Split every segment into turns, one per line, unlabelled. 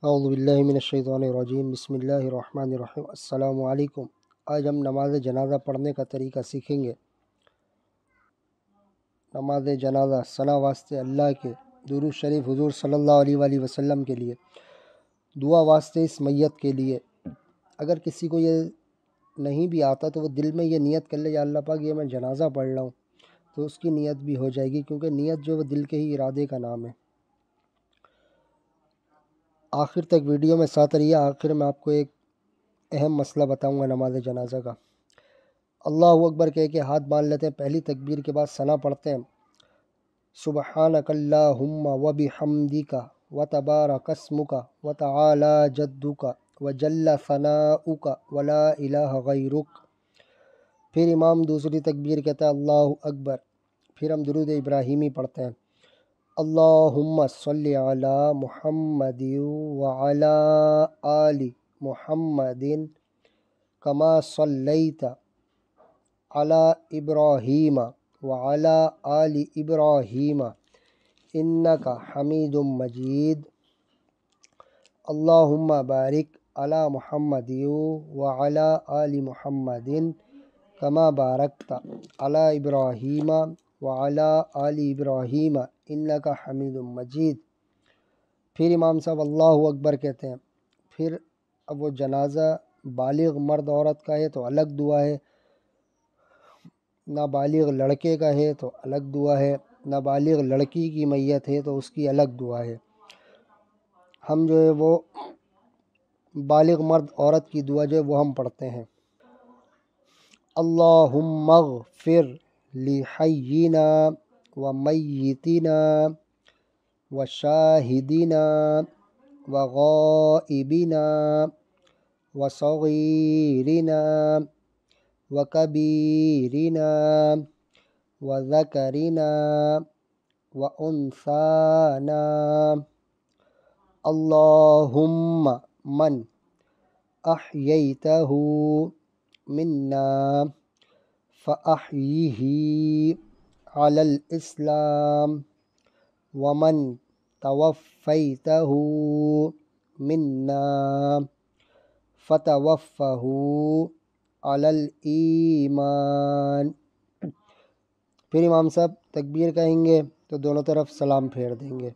اعوذ باللہ من الشیطان الرجیم، بسم اللہ الرحمن الرحیم۔ السلام علیکم۔ آج ہم نماز جنازہ پڑھنے کا طریقہ سیکھیں گے۔ نماز جنازہ ثنا واسطے اللہ کے، درود شریف حضور صلی اللہ علیہ وآلہ وسلم کے لیے، دعا واسطے اس میت کے لیے۔ اگر کسی کو یہ نہیں بھی آتا تو وہ دل میں یہ نیت کر لے، یا اللہ پاک یہ میں جنازہ پڑھ رہا ہوں، تو اس کی نیت بھی ہو جائے گی، کیونکہ نیت جو وہ دل کے ہی ارادے کا نام ہے۔ آخر تک ویڈیو میں ساتھ رہیے۔ آخر میں آپ کو ایک اہم مسئلہ بتاؤں گا نماز جنازہ کا۔ اللہ اکبر کہہ کے ہاتھ باندھ لیتے ہیں، پہلی تکبیر کے بعد ثنا پڑھتے ہیں، سبحانک اللہم وبحمدک وتبارک اسمک وتعالی جدک وجل ثناؤک ولا الہ غیرک۔ پھر امام دوسری تکبیر کہتا ہے اللہ اکبر، پھر ہم درود ابراہیمی پڑھتے ہیں، اللہم صلی علی محمد وعلی آل محمد کما صلیت علی ابراہیم وعلی آل ابراہیم انک حمید مجید، اللہم بارک علی محمد وعلی آل محمد کما بارکت علی ابراہیم وعلی آل ابراہیم انک حمید مجید۔ پھر امام صاحب اللہ اکبر کہتے ہیں۔ پھر اب وہ جنازہ بالغ مرد عورت کا ہے تو الگ دعا ہے، نابالغ لڑکے کا ہے تو الگ دعا ہے، نابالغ لڑکی کی میت ہے تو اس کی الگ دعا ہے۔ ہم جو ہے وہ بالغ مرد عورت کی دعا جو ہے وہ ہم پڑھتے ہیں، اللہم اغفر لحینا ومیتنا وشاہدنا وغائبنا وصغیرنا وکبیرنا وذکرنا وانثانا، اللہم من احییتہ منا فاحیہ علی الاسلام ومن توفیتہ منا فتوفہ علی الایمان۔ پھر امام صاحب تکبیر کہیں گے تو دونوں طرف سلام پھیر دیں گے۔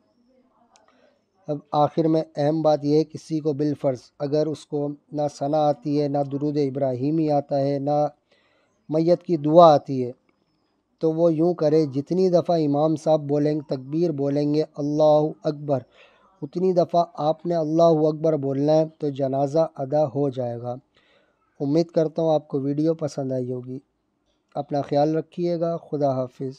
اب آخر میں اہم بات یہ ہے، کسی کو بالفرض اگر اس کو نہ ثنا آتی ہے، نہ درود ابراہیمی آتا ہے، نہ میت کی دعا آتی ہے، تو وہ یوں کرے، جتنی دفعہ امام صاحب بولیں گے، تکبیر بولیں گے اللہ اکبر، اتنی دفعہ آپ نے اللہ اکبر بولنا ہے تو جنازہ ادا ہو جائے گا۔ امید کرتا ہوں آپ کو ویڈیو پسند آئی ہوگی۔ اپنا خیال رکھیے گا۔ خدا حافظ۔